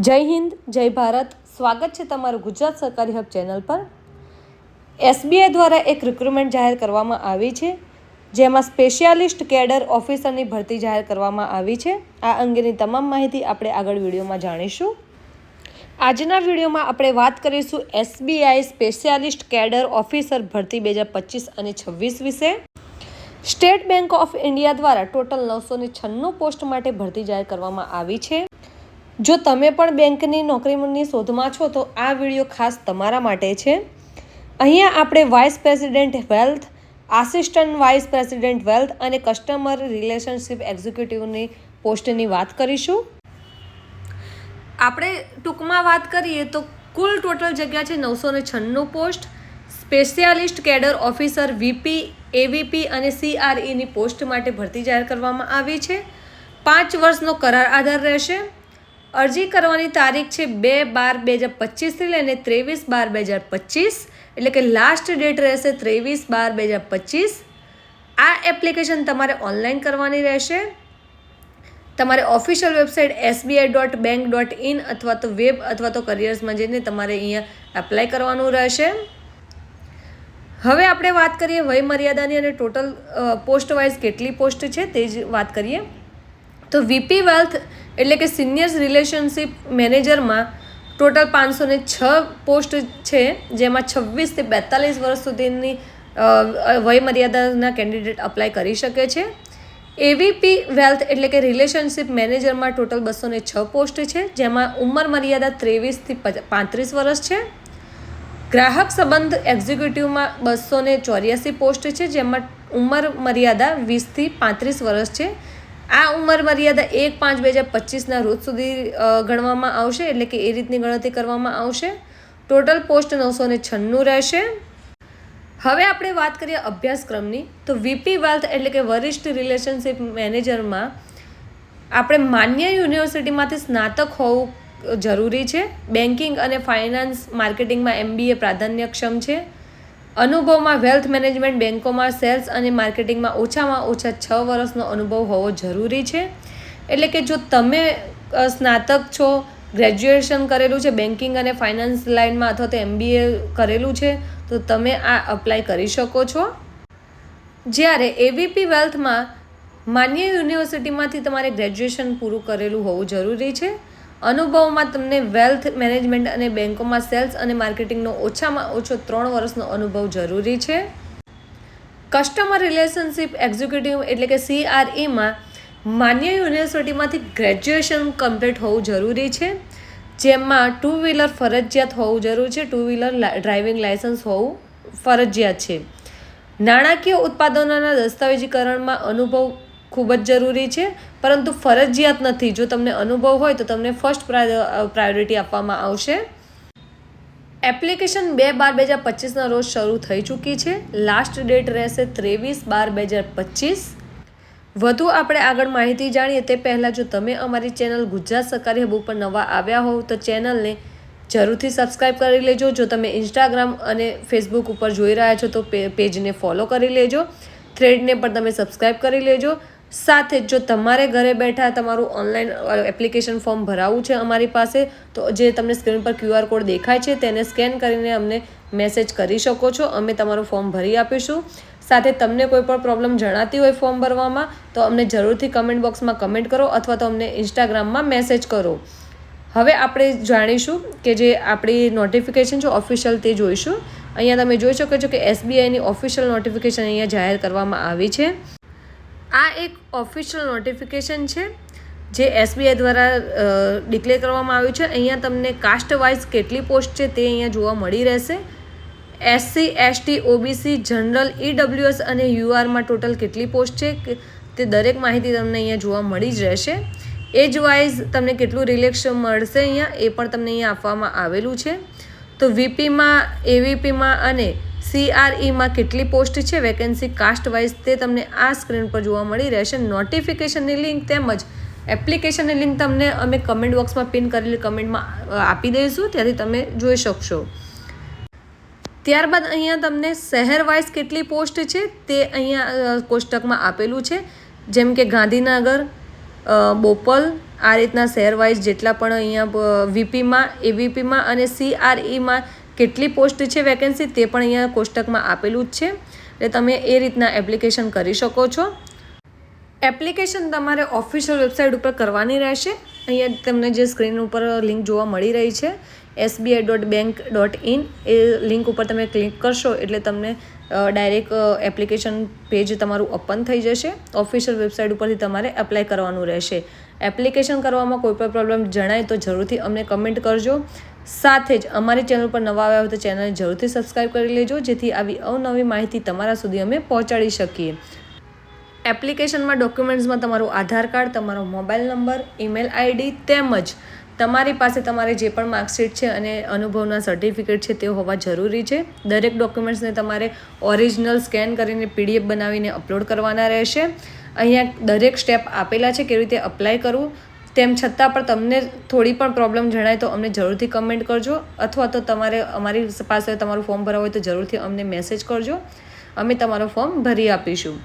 જય હિન્દ, જય ભારત. સ્વાગત છે તમારું ગુજરાત સરકારી હબ ચેનલ પર. એસબીઆઈ દ્વારા એક રિક્રુટમેન્ટ જાહેર કરવામાં આવી છે, જેમાં સ્પેશિયાલિસ્ટ કેડર ઓફિસરની ભરતી જાહેર કરવામાં આવી છે. આ અંગેની તમામ માહિતી આપણે આગળ વિડીયોમાં જાણીશું. આજના વિડીયોમાં આપણે વાત કરીશું એસબીઆઈ સ્પેશિયાલિસ્ટ કેડર ઓફિસર ભરતી 2025 અને 26 વિશે. સ્ટેટ બેંક ઓફ ઇન્ડિયા દ્વારા ટોટલ 996 પોસ્ટ માટે ભરતી જાહેર કરવામાં આવી છે. જો તમે પણ બેંકની નોકરીની શોધમાં છો તો આ વિડીયો ખાસ તમારા માટે છે. અહીંયા આપણે vice president wealth, assistant vice president wealth અને કસ્ટમર રિલેશનશિપ એક્ઝિક્યુટિવની પોસ્ટની વાત કરીશું. આપણે ટૂંકમાં વાત કરીએ તો કુલ ટોટલ જગ્યા છે 996 post. Specialist cadre officer VP, AVP અને CREની પોસ્ટ માટે ભરતી જાહેર કરવામાં આવી છે. 5 વર્ષનો કરાર આધાર રહેશે. અરજી કરવાની તારીખ છે 2/12/2025 લઈને 23/12/2025, એટલે કે લાસ્ટ ડેટ રહેશે 23/12/2025. આ એપ્લિકેશન તમારે ઓનલાઈન કરવાની રહેશે. તમારે ઓફિશિયલ વેબસાઇટ sbi.bank.in અથવા તો વેબ અથવા તો કરિયર્સમાં જઈને તમારે અહીંયા એપ્લાય કરવાનું રહેશે. હવે આપણે વાત કરીએ વયમર્યાદાની અને ટોટલ પોસ્ટ વાઇઝ કેટલી પોસ્ટ છે તે જ વાત કરીએ. તો વીપી વેલ્થ એટલે કે સિનિયર રિલેશનશિપ મેનેજરમાં ટોટલ 506 પોસ્ટ છે, જેમાં 26 થી 42 વર્ષ સુધીની વયમર્યાદાના કેન્ડિડેટ અપ્લાય કરી શકે છે. એવીપી વેલ્થ એટલે કે રિલેશનશિપ મેનેજરમાં ટોટલ 206 પોસ્ટ છે, જેમાં ઉંમર મર્યાદા 23 થી 35 વર્ષ છે. ગ્રાહક સંબંધ એક્ઝિક્યુટિવમાં 284 પોસ્ટ છે, જેમાં ઉંમર મર્યાદા 20 થી 35 વર્ષ છે. આ ઉંમર મર્યાદા 1/5/2025ના રોજ સુધી ગણવામાં આવશે, એટલે કે એ રીતની ગણતરી કરવામાં આવશે. ટોટલ પોસ્ટ 996 રહેશે. હવે આપણે વાત કરીએ અભ્યાસક્રમની. તો વીપી વેલ્થ એટલે કે વરિષ્ઠ રિલેશનશિપ મેનેજરમાં આપણે માન્ય યુનિવર્સિટીમાંથી સ્નાતક હોવું જરૂરી છે. બેન્કિંગ અને ફાઇનાન્સ માર્કેટિંગમાં MBA પ્રાધાન્યક્ષમ છે. અનુભવમાં વેલ્થ મેનેજમેન્ટ, બેન્કોમાં સેલ્સ અને માર્કેટિંગમાં ઓછામાં ઓછા 6 વર્ષનો અનુભવ હોવો જરૂરી છે. એટલે કે જો તમે સ્નાતક છો, ગ્રેજ્યુએશન કરેલું છે બેન્કિંગ અને ફાઇનાન્સ લાઇનમાં અથવા તો MBA કરેલું છે તો તમે આ અપ્લાય કરી શકો છો. જ્યારે એવીપી વેલ્થમાં માન્ય યુનિવર્સિટીમાંથી તમારે ગ્રેજ્યુએશન પૂરું કરેલું હોવું જરૂરી છે. અનુભવમાં તમને વેલ્થ મેનેજમેન્ટ અને બેન્કોમાં સેલ્સ અને માર્કેટિંગનો ઓછામાં ઓછો 3 વર્ષનો અનુભવ જરૂરી છે. કસ્ટમર રિલેશનશિપ એક્ઝિક્યુટિવ એટલે કે CREમાં માન્ય યુનિવર્સિટીમાંથી ગ્રેજ્યુએશન કમ્પ્લીટ હોવું જરૂરી છે, જેમાં 2 વ્હીલર ફરજિયાત હોવું જરૂરી છે. 2 વ્હીલર ડ્રાઇવિંગ લાયસન્સ હોવું ફરજિયાત છે. નાણાકીય ઉત્પાદનોના દસ્તાવેજીકરણમાં અનુભવ ખૂબ જ જરૂરી છે, પરંતુ ફરજિયાત નથી. જો તમને અનુભવ હોય તો તમને ફર્સ્ટ પ્રાયોરિટી આપવામાં આવશે. એપ્લિકેશન 2/12/2025ના રોજ શરૂ થઈ ચૂકી છે. લાસ્ટ ડેટ રહેશે 23/12/2025. વધુ આપણે આગળ માહિતી જાણીએ તે પહેલાં જો તમે અમારી ચેનલ ગુજરાત સરકારી હબ ઉપર નવા આવ્યા હોવ તો ચેનલને જરૂરથી સબસ્ક્રાઈબ કરી લેજો. જો તમે ઇન્સ્ટાગ્રામ અને ફેસબુક ઉપર જોઈ રહ્યા છો તો પેજને ફોલો કરી લેજો. થ્રેડને પણ તમે સબસ્ક્રાઈબ કરી લેજો. સાથે જો તમારે ઘરે બેઠા તમારું ઓનલાઈન એપ્લિકેશન ફોર્મ ભરાવવું છે અમારી પાસે, તો જે તમને સ્ક્રીન પર QR કોડ દેખાય છે તેને સ્કેન કરીને અમને મેસેજ કરી શકો છો. અમે તમારું ફોર્મ ભરી આપીશું. સાથે તમને કોઈ પણ પ્રોબ્લેમ જણાતી હોય ફોર્મ ભરવામાં તો અમને જરૂરથી કમેન્ટ બોક્સમાં કમેન્ટ કરો અથવા તો અમને ઇન્સ્ટાગ્રામમાં મેસેજ કરો. હવે આપણે જાણીશું કે જે આપણી નોટિફિકેશન છે ઓફિશિયલ તે જોઈશું. અહીંયા તમે જોઈ શકો છો કે SBIની ઓફિશિયલ નોટિફિકેશન અહીંયા જાહેર કરવામાં આવી છે. આ એક ઓફિશિયલ નોટિફિકેશન છે જે SBI દ્વારા ડિક્લેર કરવામાં આવ્યું છે. અહીંયા તમને કાસ્ટ વાઇઝ કેટલી પોસ્ટ છે તે અહીંયા જોવા મળી રહેશે. SC, ST, OBC, general, EWS અને URમાં ટોટલ કેટલી પોસ્ટ છે તે દરેક માહિતી તમને અહીંયા જોવા મળી જ રહેશે. એજ વાઇઝ તમને કેટલું રિલેક્શન મળશે અહીંયા એ પણ તમને અહીંયા આપવામાં આવેલું છે. તો VPમાં, AVPમાં અને CREમાં કેટલી પોસ્ટ છે, વેકેન્સી કાસ્ટ વાઇઝ તે તમને આ સ્ક્રીન પર જોવા મળી રહેશે. નોટિફિકેશનની લિંક તેમજ એપ્લિકેશનની લિંક તમને અમે કમેન્ટ બોક્સમાં પિન કરેલી કમેન્ટમાં આપી દઈશું, ત્યાંથી તમે જોઈ શકશો. ત્યારબાદ અહીંયા તમને શહેર વાઇઝ કેટલી પોસ્ટ છે તે અહીંયા કોષ્ટકમાં આપેલું છે. જેમ કે ગાંધીનગર, બોપલ આ રીતના શહેર વાઇઝ જેટલા પણ અહીંયા વીપીમાં એવીપીમાં અને CREમાં કેટલી પોસ્ટ છે વેકેન્સી તે પણ અહીંયા કોષ્ટકમાં આપેલું જ છે, એટલે તમે એ રીતના એપ્લિકેશન કરી શકો છો. એપ્લિકેશન તમારે ઓફિશિયલ વેબસાઇટ ઉપર કરવાની રહેશે. અહીંયા તમને જે સ્ક્રીન ઉપર લિંક જોવા મળી રહી છે sbi.bank.in એ લિંક ઉપર તમે ક્લિક કરશો એટલે તમને ડાયરેક્ટ એપ્લિકેશન પેજ તમારું ઓપન થઈ જશે. ઓફિશિયલ વેબસાઇટ ઉપરથી તમારે એપ્લાય કરવાનું રહેશે. એપ્લિકેશન કરવામાં કોઈ પણ પ્રોબ્લેમ જણાય તો જરૂરથી અમને કમેન્ટ કરજો. સાથે જ અમારી ચેનલ પર નવા આવ્યા હોય તો ચેનલને જરૂરથી સબસ્ક્રાઈબ કરી લેજો, જેથી આવી અવનવી માહિતી તમારા સુધી અમે પહોંચાડી શકીએ. એપ્લિકેશનમાં ડોક્યુમેન્ટ્સમાં તમારું આધાર કાર્ડ, તમારો મોબાઈલ નંબર, ઈમેલ આઈડી તેમજ તમારી પાસે તમારે જે પણ માર્કશીટ છે અને અનુભવના સર્ટિફિકેટ છે તે હોવા જરૂરી છે. દરેક ડોક્યુમેન્ટ્સને તમારે ઓરિજિનલ સ્કેન કરીને PDF બનાવીને અપલોડ કરવાના રહેશે. અહીંયા દરેક સ્ટેપ આપેલા છે કેવી રીતે અપ્લાય કરવું. તેમ છતાં પણ તમને થોડી પણ પ્રોબ્લેમ જણાય તો અમને જરૂરથી કમેન્ટ કરજો, અથવા તો તમારે અમારી પાસે તમારું ફોર્મ ભરાવું હોય તો જરૂરથી અમને મેસેજ કરજો, અમે તમારું ફોર્મ ભરી આપીશું.